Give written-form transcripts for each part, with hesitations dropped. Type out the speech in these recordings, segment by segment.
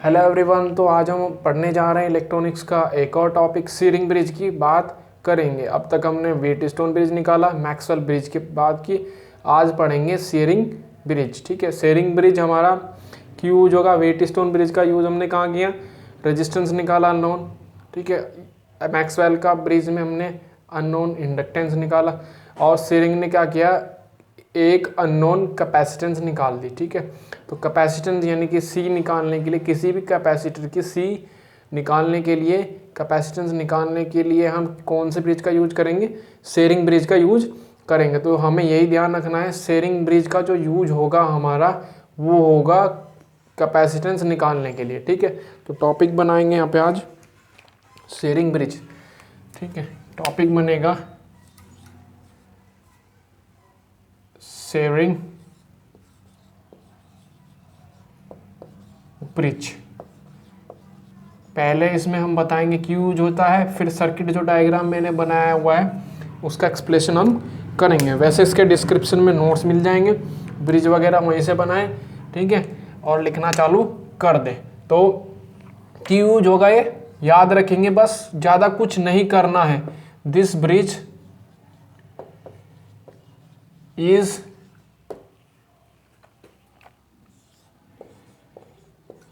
Hello everyone. तो आज हम पढ़ने जा रहे हैं इलेक्ट्रॉनिक्स का एक और टॉपिक सीरिंग ब्रिज की बात करेंगे। अब तक हमने व्हीटस्टोन ब्रिज निकाला, मैक्सवेल ब्रिज की बात की, आज पढ़ेंगे सीरिंग ब्रिज। ठीक है, सीरिंग ब्रिज हमारा क्यों यूज होगा? व्हीटस्टोन ब्रिज का यूज हमने कहाँ किया? रेजिस्टेंस निकाला अननोन। ठीक है, मैक्सवेल का ब्रिज में हमने अननोन इंडक्टेंस निकाला और सीरिंग ने क्या किया? एक अननोन कैपेसिटेंस निकाल दी। ठीक है, तो कैपेसिटेंस यानी कि सी निकालने के लिए, किसी भी कैपेसिटर की सी निकालने के लिए, कैपेसिटेंस निकालने के लिए हम कौन से ब्रिज का यूज करेंगे? शेयरिंग ब्रिज का यूज करेंगे। तो हमें यही ध्यान रखना है, शेयरिंग ब्रिज का जो यूज होगा हमारा वो होगा कैपेसिटेंस निकालने के लिए। ठीक है, तो टॉपिक बनाएंगे यहाँ पे आज शेयरिंग ब्रिज। ठीक है, टॉपिक बनेगा शेयरिंग ब्रिज। पहले इसमें हम बताएंगे क्यों यूज होता है, फिर सर्किट जो डायग्राम मैंने बनाया हुआ है उसका एक्सप्लेनेशन हम करेंगे। वैसे इसके डिस्क्रिप्शन में नोट्स मिल जाएंगे, ब्रिज वगैरह वहीं से बनाएं। ठीक है, और लिखना चालू कर दें। तो क्यों यूज होगा ये याद रखेंगे, बस ज़्यादा कुछ नहीं करना है। This bridge is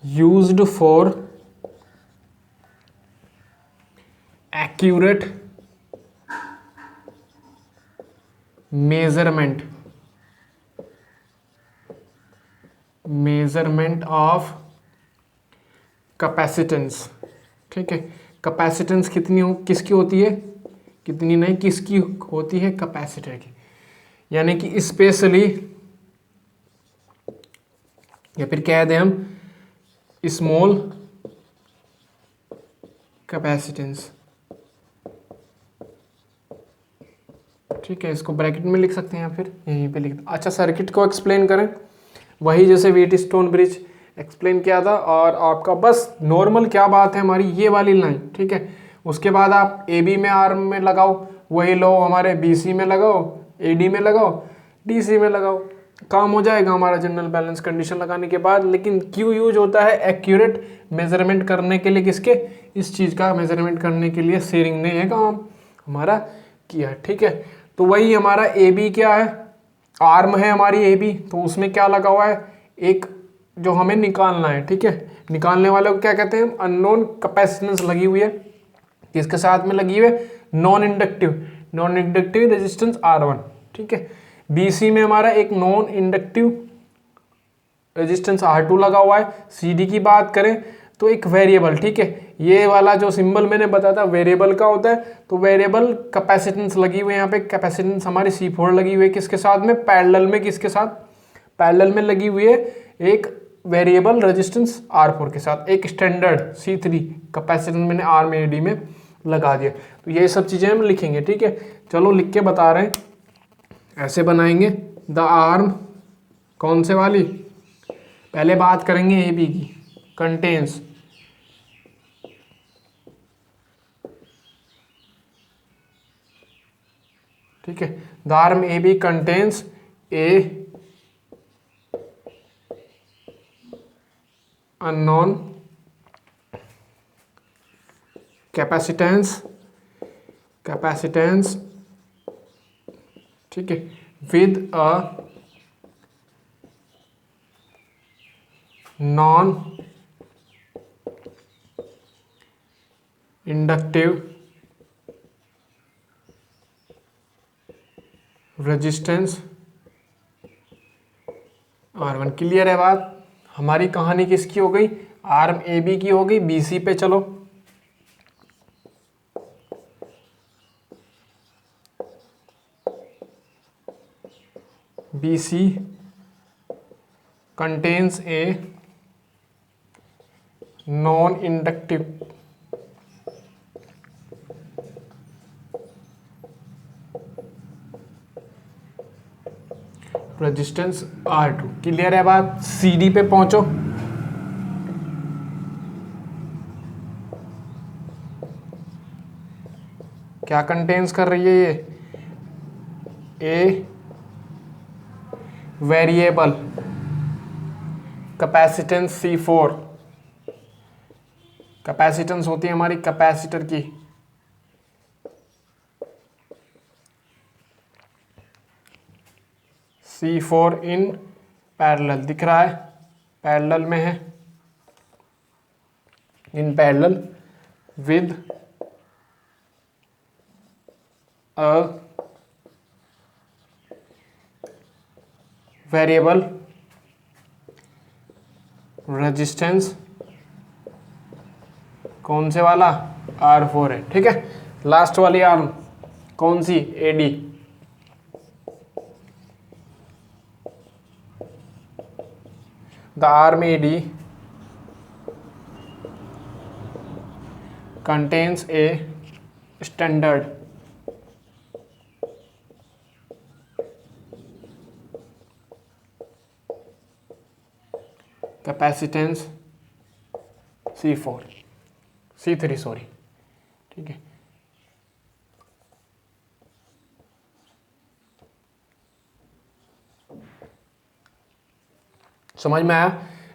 used for accurate measurement of capacitance। ठीक है, कैपेसिटेंस किसकी होती है? कितनी नहीं, किसकी होती है? कैपेसिटर की। यानी कि स्पेशली, या फिर कह दें हम स्मॉल कैपेसिटेंस। ठीक है, इसको ब्रैकेट में लिख सकते हैं या फिर यहीं पे लिख दो। अच्छा, सर्किट को एक्सप्लेन करें, वही जैसे व्हीटस्टोन ब्रिज एक्सप्लेन किया था। और आपका बस नॉर्मल क्या बात है हमारी, ये वाली लाइन। ठीक है, उसके बाद आप ए बी में आर्म में लगाओ, वही लो हमारे बी सी में लगाओ, ए डी में लगाओ, डी सी में लगाओ, काम हो जाएगा हमारा जनरल बैलेंस कंडीशन लगाने के बाद। लेकिन क्यों यूज होता है? एक्यूरेट मेजरमेंट करने के लिए। किसके? इस चीज़ का मेजरमेंट करने के लिए शेयरिंग ने यह काम हमारा किया। ठीक है, तो वही हमारा ए बी क्या है? आर्म है हमारी ए बी, तो उसमें क्या लगा हुआ है? एक जो हमें निकालना है। ठीक है, निकालने वाले को क्या कहते हैं? अननोन कैपेसिटेंस लगी हुई है। किसके साथ में लगी हुई है? Non inductive resistance R1। ठीक है, BC में हमारा एक नॉन इंडक्टिव रेजिस्टेंस R2 लगा हुआ है। CD की बात करें तो एक वेरिएबल। ठीक है, ये वाला जो सिंबल मैंने बताया था वेरिएबल का होता है, तो वेरिएबल कैपेसिटेंस लगी हुई है यहाँ पे। कैपेसिटेंस हमारी C4 लगी हुई है, किसके साथ में? पैरेलल में। किसके साथ? पैरेलल में लगी हुई है एक वेरिएबल रेजिस्टेंस R4 के साथ। एक स्टैंडर्ड C3 कैपेसिटेंस मैंने R में AD में लगा दिया। तो ये सब चीज़ें हम लिखेंगे। ठीक है, चलो लिख के बता रहे हैं, ऐसे बनाएंगे। द आर्म कौन से वाली? पहले बात करेंगे ए बी की। कंटेन्स ठीक है, the arm A B contains a unknown capacitance. ठीक है, with a non inductive resistance R1। Clear है बात? हमारी कहानी किसकी हो गई? आर्म ए बी की हो गई। BC पे चलो, BC contains a non-inductive resistance R2। Clear है बात? CD पे पहुंचो, क्या कंटेन्स कर रही है ये? A variable capacitance C4 capacitance होती है हमारी कैपेसिटर की C4 इन पैरेलल, दिख रहा है पैरेलल में है, in parallel with a variable resistance, कौन से वाला, R4 है, ठीक है। लास्ट वाली आर्म कौन सी, AD, the arm AD contains a standard capacitance C3 sorry, ठीक है। समझ में आया।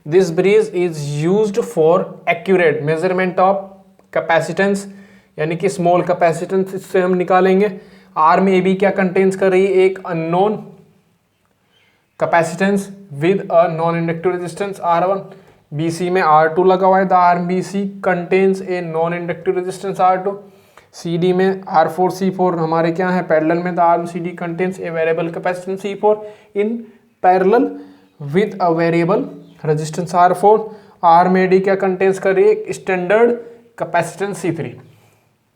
This bridge is used for accurate measurement of capacitance, यानी कि स्मॉल कैपेसिटेंस इससे हम निकालेंगे। आर्म ए बी क्या कंटेन्स कर रही है, एक unknown capacitance with a non inductive resistance R1, BC में R2 लगा हुआ है, the arm BC contains a non inductive resistance R2, CD में R4 C4 हमारे क्या है पैरेलल में, the arm CD contains a variable capacitance C4 in parallel with a variable resistance R4, arm AD क्या contains कर रही है, standard capacitance C3।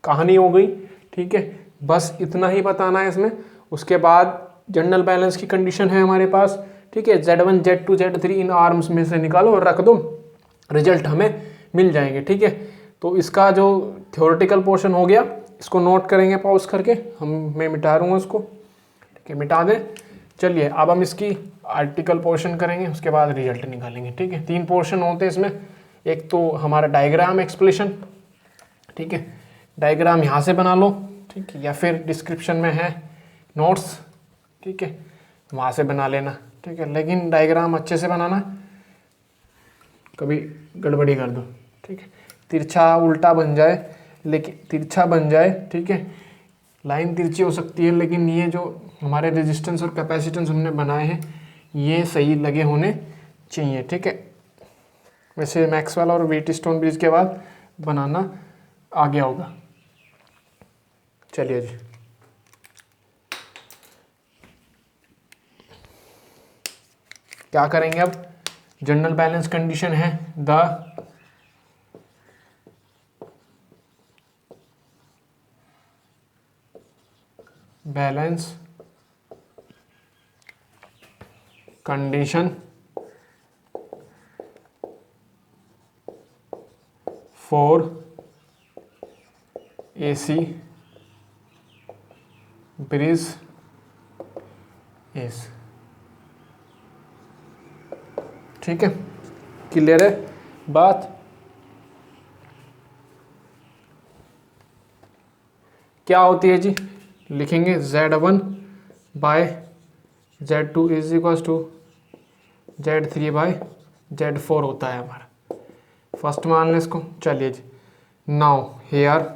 कहानी हो गई, ठीक है, बस इतना ही बताना है इसमें। उसके बाद जनरल बैलेंस की कंडीशन है हमारे पास, ठीक है, Z1 Z2 Z3 in arms में से निकालो और रख दो, रिजल्ट हमें मिल जाएंगे, ठीक है। तो इसका जो थ्योरेटिकल पोर्शन हो गया इसको नोट करेंगे पॉज करके, मैं मिटा दूंगा उसको, ठीक है, मिटा दें। चलिए अब हम इसकी आर्टिकल पोर्शन करेंगे, उसके बाद रिजल्ट निकालेंगे, ठीक है। 3 पोर्शन होते हैं इसमें, एक तो हमारा डायग्राम एक्सप्लेशन, ठीक है, डायग्राम यहाँ से बना लो, ठीक है, या फिर डिस्क्रिप्शन में है नोट्स, ठीक है, वहाँ से बना लेना, ठीक है, लेकिन डायग्राम अच्छे से बनाना, कभी गड़बड़ी कर दो, ठीक है, तिरछा उल्टा बन जाए, लेकिन तिरछा बन जाए, ठीक है, लाइन तिरछी हो सकती है, लेकिन ये जो हमारे रेजिस्टेंस और कैपेसिटेंस हमने बनाए हैं ये सही लगे होने चाहिए, ठीक है। वैसे मैक्सवेल और व्हीटस्टोन ब्रिज के बाद बनाना आ गया होगा। चलिए जी, क्या करेंगे अब, जनरल बैलेंस कंडीशन है the balance condition for AC bridge is, ठीक है, क्लियर है बात। क्या होती है जी, लिखेंगे Z1 by Z2 is equal to Z3 by Z4 होता है हमारा, फर्स्ट मान लें इसको। चलिए जी, नाउ हेयर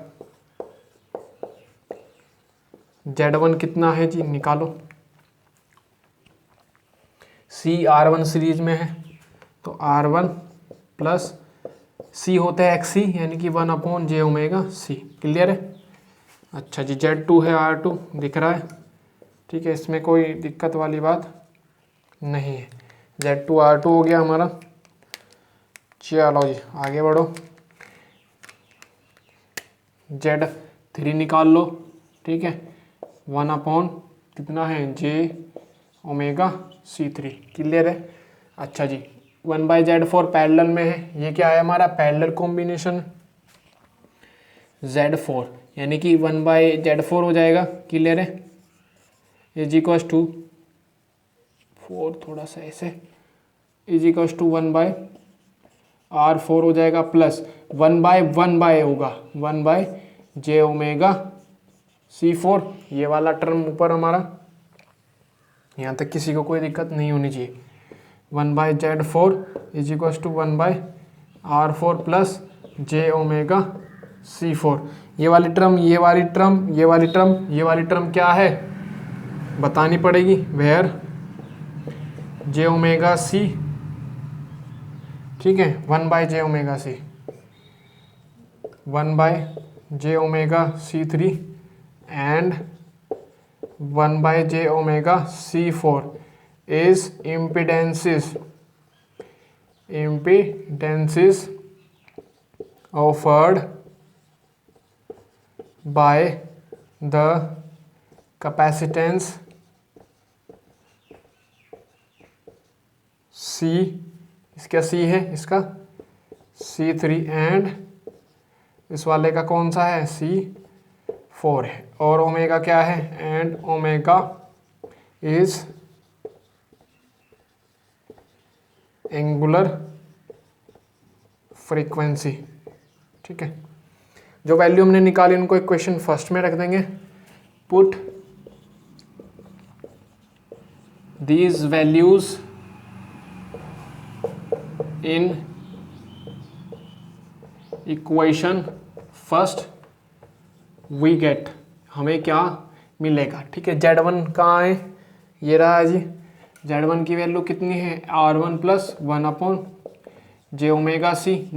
Z1 कितना है जी, निकालो, C R1 सीरीज में है तो R1 प्लस C होता है XC यानी कि 1/j⍵C, क्लियर है। अच्छा जी, Z2 है R2 दिख रहा है, ठीक है, इसमें कोई दिक्कत वाली बात नहीं है, Z2 R2 हो गया हमारा। चलो जी आगे बढ़ो, Z3 निकाल लो, ठीक है, 1/ कितना है j⍵C3, क्लियर है। अच्छा जी, 1/Z4 पैरेलल में है, ये क्या है हमारा पैरेलल कॉम्बिनेशन Z4 यानी कि 1/Z4 हो जाएगा, क्लियर है, इज इक्वल्स टू 4 थोड़ा सा ऐसे, इज इक्वल्स टू 1/R4 हो जाएगा प्लस 1/1 होगा 1/j⍵C4, ये वाला टर्म ऊपर हमारा, यहाँ तक किसी को कोई दिक्कत नहीं होनी चाहिए। 1/Z4 is equals to 1/R4 plus j omega C4। ये वाली टर्म, ये वाली टर्म, ये वाली टर्म, ये वाली टर्म क्या है बतानी पड़ेगी। वेयर जे ओमेगा C, ठीक है, 1/j⍵c, 1/j⍵c3 and 1/j⍵c4 is impedances offered by the capacitance C, इसका C है, इसका C3 एंड इस वाले का कौन सा है C4 है, और ओमेगा क्या है, and omega is angular frequency. ठीक है, जो वैल्यू हमने निकाली उनको इक्वेशन फर्स्ट में रख देंगे। Put these values in equation first, we get, हमें क्या मिलेगा। ठीक है, Z1 कहाँ है, ये रहा जी। Z1 की वैल्यू कितनी है, R1 + 1/j⍵c।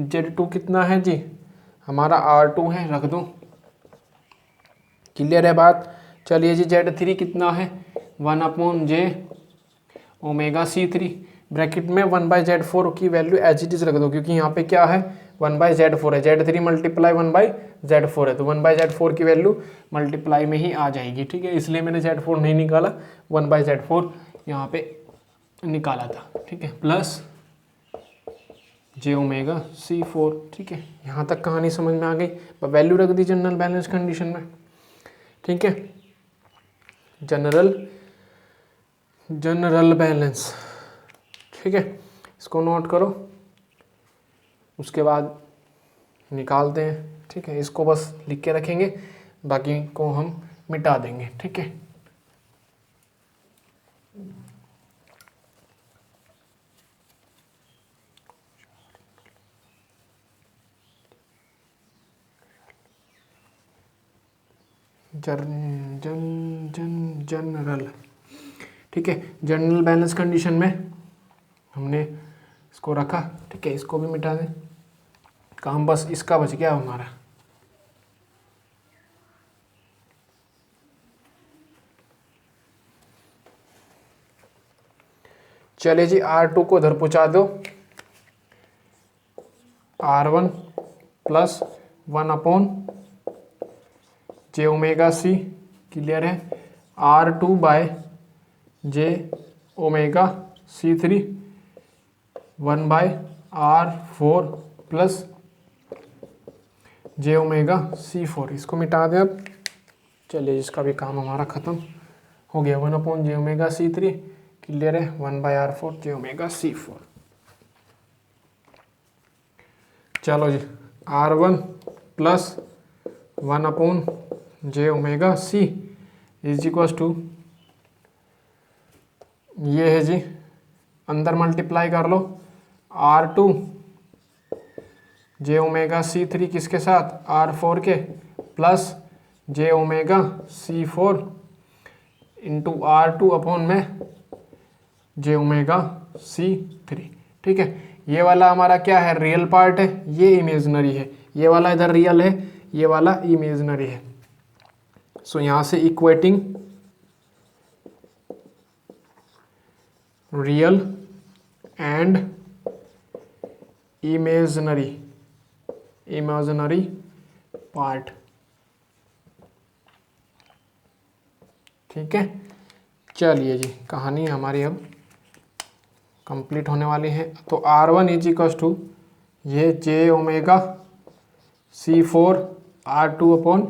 Z2 कितना है जी, हमारा R2 है, रख दो। क्लियर है बात। चलिए जी, Z3 कितना है, 1/j⍵c3, ब्रैकेट में 1/Z4 की वैल्यू एज इट इज रख दो, क्योंकि यहाँ पे क्या है 1/Z4 है। Z3 मल्टीप्लाई 1/Z4 है, तो 1/Z4 की वैल्यू मल्टीप्लाई में ही आ जाएगी। ठीक है, इसलिए मैंने Z4 नहीं निकाला, 1/Z4 यहाँ पे निकाला था। ठीक है, प्लस j⍵c4। ठीक है, यहाँ तक कहानी समझ में आ गई। वैल्यू रख दी जनरल बैलेंस कंडीशन में। ठीक है, जनरल बैलेंस। ठीक है, इसको नोट करो, उसके बाद निकालते हैं। ठीक है, इसको बस लिख के रखेंगे, बाकी को हम मिटा देंगे। ठीक है, जनरल। ठीक है, जनरल बैलेंस कंडीशन में हमने इसको रखा। ठीक है, इसको भी मिटा दें, काम बस इसका बच गया हमारा। चलिए जी, R2 को उधर पहुंचा दो, R1 + 1/j⍵c। क्लियर है, R2/j⍵c3 1/R4 + j⍵c4। इसको मिटा दें अब। चलिए, इसका भी काम हमारा ख़त्म हो गया। 1/j⍵c3 क्लियर है, 1/R4 j⍵c4। चलो जी, R1 + 1/j⍵c = ये है जी, अंदर मल्टीप्लाई कर लो, R2 j⍵c3 किसके साथ, R4 के, प्लस j⍵c4 इंटू R2 में j⍵c3। ठीक है, ये वाला हमारा क्या है, रियल पार्ट है, ये इमेजनरी है। ये वाला इधर रियल है, ये वाला इमेजनरी है। सो यहाँ से equating real and imaginary part. ठीक है, चलिए जी, कहानी हमारी अब कंप्लीट होने वाली है। तो R1 = ये j⍵c4 R2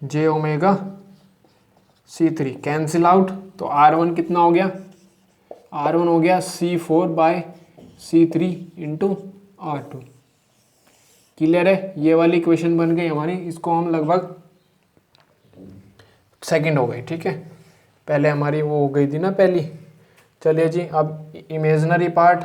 j⍵c3 cancel out. तो R1 कितना हो गया, R1 हो गया C4/C3 इंटू R2। क्लियर है, ये वाली इक्वेशन बन गई हमारी। इसको हम लगभग सेकंड हो गई। ठीक है, पहले हमारी वो हो गई थी ना पहली। चलिए जी, अब इमेजनरी पार्ट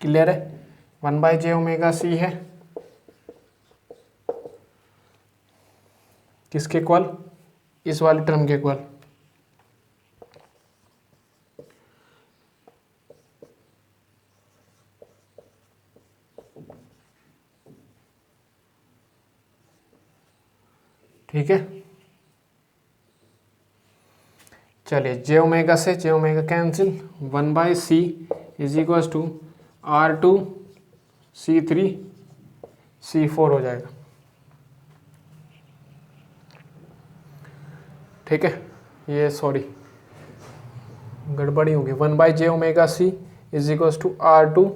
क्लियर है, 1/j⍵c है किसके इक्वल, इस वाले टर्म के इक्वल। ठीक है, चलिए j⍵ से j⍵ cancel, 1/c is equal to R2 C3 C4 हो जाएगा। ठीक है, ये सॉरी गड़बड़ी होगी, 1/j⍵c is equal to R2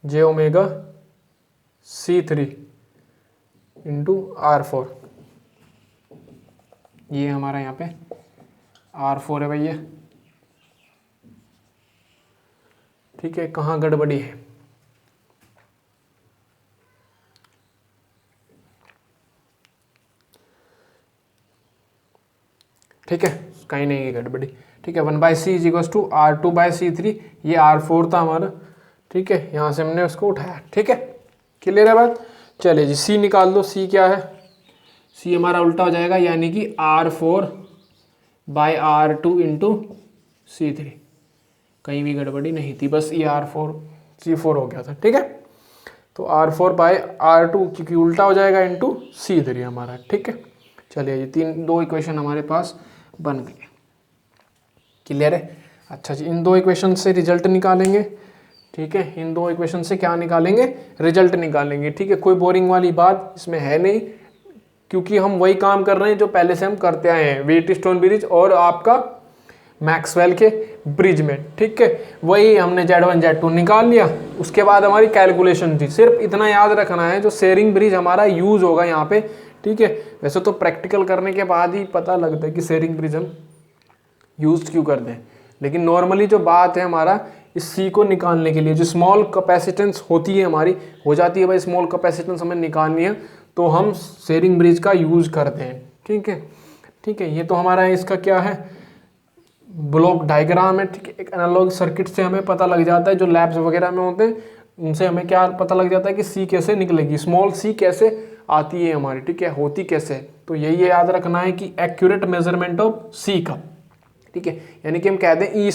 j⍵c3 into R4। ये हमारा यहाँ पे R4 है भैया। ठीक है, कहाँ गड़बड़ी है, ठीक है, कहीं नहीं है गड़बड़ी। ठीक है, 1/c is equal to R2/c3, ये R4 था हमारा। ठीक है, यहाँ से हमने उसको उठाया। ठीक है, क्लियर है बात। चलिए जी c निकाल दो, c क्या है, c हमारा उल्टा हो जाएगा, यानी कि R4/R2 इंटू C3। कहीं भी गड़बड़ी नहीं थी, बस ये R4 C4 हो गया था। ठीक है, तो R4/R2 क्योंकि उल्टा हो जाएगा इंटू C3 हमारा। ठीक है, चलिए ये दो इक्वेशन हमारे पास बन गए। क्लियर है। अच्छा जी, इन दो इक्वेशन से रिजल्ट निकालेंगे। ठीक है, इन दो इक्वेशन से क्या निकालेंगे, रिजल्ट निकालेंगे। ठीक है, कोई बोरिंग वाली बात इसमें है नहीं, क्योंकि हम वही काम कर रहे हैं जो पहले से हम करते आए हैं, व्हीट स्टोन ब्रिज और आपका मैक्सवेल के ब्रिज में। ठीक है, वही हमने Z1 Z2 निकाल लिया। उसके बाद हमारी कैलकुलेशन थी, सिर्फ इतना याद रखना है जो शेयरिंग ब्रिज हमारा यूज होगा यहाँ पे। ठीक है, वैसे तो प्रैक्टिकल करने के बाद ही पता लगता है कि शेयरिंग ब्रिज हम यूज क्यों करते हैं, लेकिन नॉर्मली जो बात है हमारा इस C को निकालने के लिए जो स्मॉल कैपेसिटेंस होती है हमारी, हो जाती है भाई स्मॉल कैपेसिटेंस हमें निकालनी है, तो हम शेयरिंग ब्रिज का यूज करते हैं। ठीक है, ठीक है, ये तो हमारा इसका क्या है, ब्लॉक डायग्राम है। ठीक है, एक एनालॉग सर्किट से हमें पता लग जाता है, जो लैब्स वगैरह में होते हैं उनसे हमें क्या पता लग जाता है कि C कैसे निकलेगी, स्मॉल c कैसे आती है हमारी। ठीक है, होती कैसे, तो यही याद रखना है कि एक्यूरेट मेजरमेंट ऑफ C का। ठीक है, यानी कि हम कहते हैं ई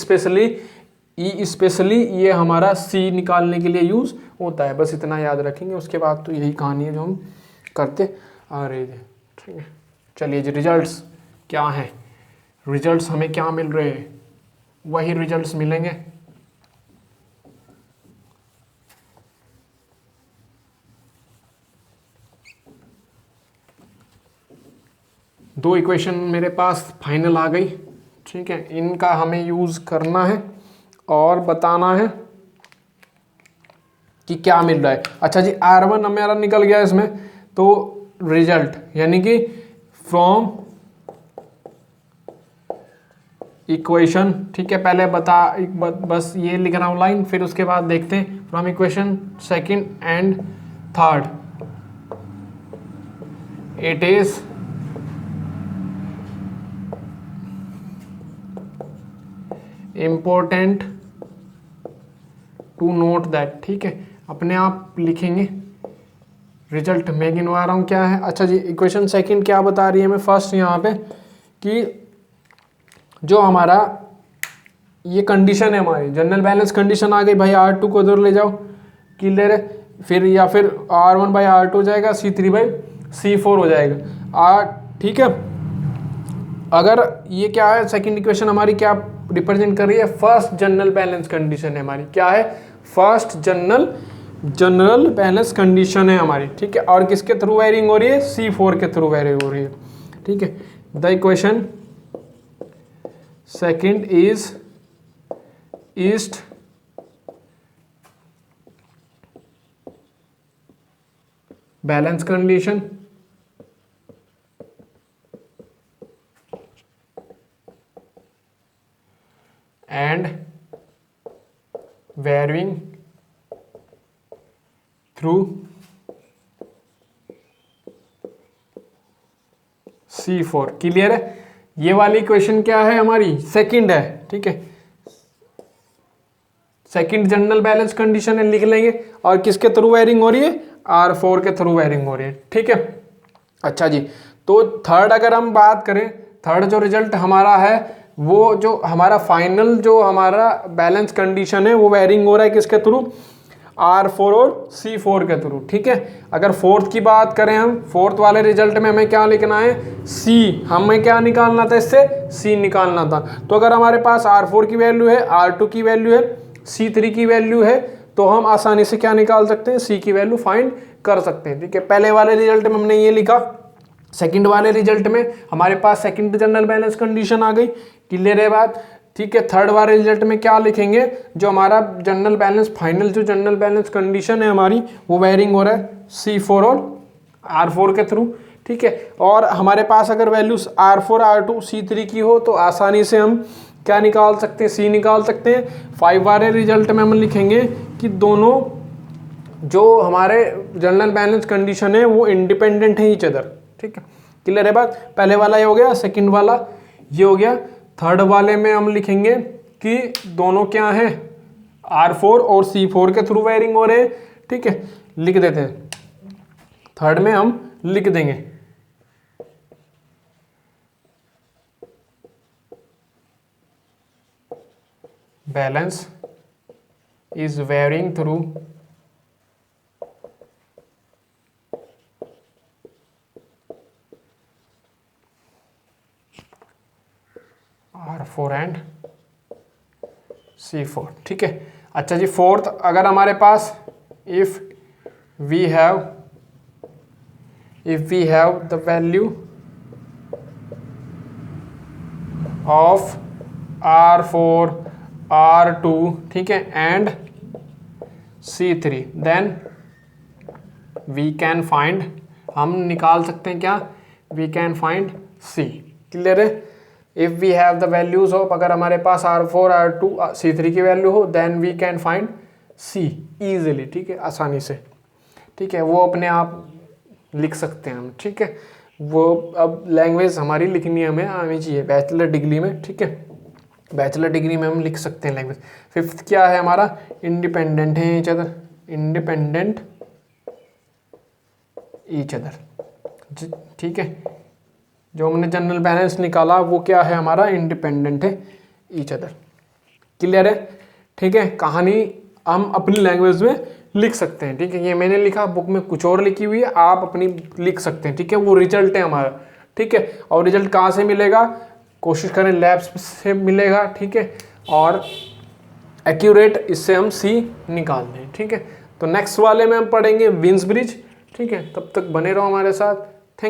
स्पेशली ये हमारा C निकालने के लिए यूज होता है। बस इतना याद रखेंगे, उसके बाद तो यही कहानी है जो हम करते आ रहे थे। ठीक है, चलिए जी रिजल्ट्स क्या हैं, रिजल्ट्स हमें क्या मिल रहे हैं, वही रिजल्ट्स मिलेंगे। दो इक्वेशन मेरे पास फाइनल आ गई। ठीक है, इनका हमें यूज करना है और बताना है कि क्या मिल रहा है। अच्छा जी, R1 हमारा निकल गया इसमें, तो रिजल्ट यानी कि फ्रॉम इक्वेशन। ठीक है, पहले बस ये लिख रहा हूँ लाइन, फिर उसके बाद देखते हैं from equation second and third, it is important to note that. ठीक है, अपने आप लिखेंगे, रिजल्ट मैं गिनवा रहा हूँ क्या है। अच्छा जी, इक्वेशन सेकंड क्या बता रही है हमें, फर्स्ट यहाँ पे कि जो हमारा ये कंडीशन है हमारी जनरल बैलेंस कंडीशन आ गई भाई, R2 को उधर ले जाओ, क्लियर है, फिर या फिर R1/R2 हो जाएगा, C3/C4 हो जाएगा। ठीक है, अगर ये क्या है, सेकंड इक्वेशन हमारी क्या रिप्रेजेंट कर रही है, फर्स्ट जनरल बैलेंस कंडीशन है हमारी, क्या है, फर्स्ट जनरल बैलेंस कंडीशन है हमारी। ठीक है, और किसके थ्रू वेरिंग हो रही है, C4 के थ्रू वेरिंग हो रही है। ठीक है, the equation second is east balance condition and varying through C4। Clear है, ये वाली क्वेश्चन क्या है हमारी, सेकंड है। ठीक है, सेकंड जनरल बैलेंस कंडीशन है, लिख लेंगे। और किसके थ्रू वायरिंग हो रही है? R4 के थ्रू वायरिंग हो रही है, ठीक है। अच्छा जी, तो थर्ड अगर हम बात करें, थर्ड जो रिजल्ट हमारा है वो जो हमारा फाइनल जो हमारा बैलेंस कंडीशन है वो वायरिंग हो रहा है किसके थ्रू? R4 और C4 के थ्रू, ठीक है। अगर फोर्थ की बात करें हम, फोर्थ वाले रिजल्ट में हमें क्या लिखना है? C। हमें क्या निकालना था इससे? C निकालना था। तो अगर हमारे पास R4 की वैल्यू है, R2 की वैल्यू है, C3 की वैल्यू है, तो हम आसानी से क्या निकाल सकते हैं? C की वैल्यू फाइंड कर सकते हैं, ठीक है। पहले वाले रिजल्ट में हमने ये लिखा, सेकंड वाले रिजल्ट में हमारे पास सेकंड जनरल बैलेंस कंडीशन आ गई, क्लियर है बात, ठीक है। थर्ड वाले रिजल्ट में क्या लिखेंगे? जो हमारा जनरल बैलेंस, फाइनल जो जनरल बैलेंस कंडीशन है हमारी, वो वेयरिंग हो रहा है C4 और R4 के थ्रू, ठीक है। और हमारे पास अगर वैल्यूज R4, R2, C3 की हो तो आसानी से हम क्या निकाल सकते हैं? C निकाल सकते हैं। 5 वाले रिजल्ट में हम लिखेंगे कि दोनों जो हमारे जनरल बैलेंस कंडीशन है वो इंडिपेंडेंट है ईच अदर, ठीक है, क्लियर है बात। पहले वाला ये हो गया, सेकंड वाला ये हो गया। थर्ड वाले में हम लिखेंगे कि दोनों क्या हैं? R4 और C4 के थ्रू वायरिंग हो रहे हैं, ठीक है, लिख देते हैं। थर्ड में हम लिख देंगे balance is wiring through R4 and C4, ठीक है। अच्छा जी, फोर्थ अगर हमारे पास if we have the value of R4, R2, ठीक है, and C3, then we can find, हम निकाल सकते हैं क्या? We can find C, clear है। If we have the values of, अगर हमारे पास R4, R2, C3 की वैल्यू हो, then we can find C easily, ठीक है, आसानी से, ठीक है। वो अपने आप लिख सकते हैं हम, ठीक है। वो अब लैंग्वेज हमारी लिखनी हमें आनी चाहिए बैचलर डिग्री में, ठीक है। बैचलर डिग्री में हम लिख सकते हैं लैंग्वेज। फिफ्थ क्या है हमारा? इंडिपेंडेंट है each other, independent each other, ठीक है। जो हमने जनरल बैलेंस निकाला वो क्या है हमारा? इंडिपेंडेंट है ईच अदर, क्लियर है, ठीक है। कहानी हम अपनी लैंग्वेज में लिख सकते हैं, ठीक है। ये मैंने लिखा, बुक में कुछ और लिखी हुई है, आप अपनी लिख सकते हैं, ठीक है। वो रिजल्ट है हमारा, ठीक है। और रिजल्ट कहाँ से मिलेगा? कोशिश करें लैब्स से मिलेगा, ठीक है। और एक्यूरेट इससे हम C निकाल दें, ठीक है। तो नेक्स्ट वाले में हम पढ़ेंगे विंस ब्रिज, ठीक है। तब तक बने रहो हमारे साथ।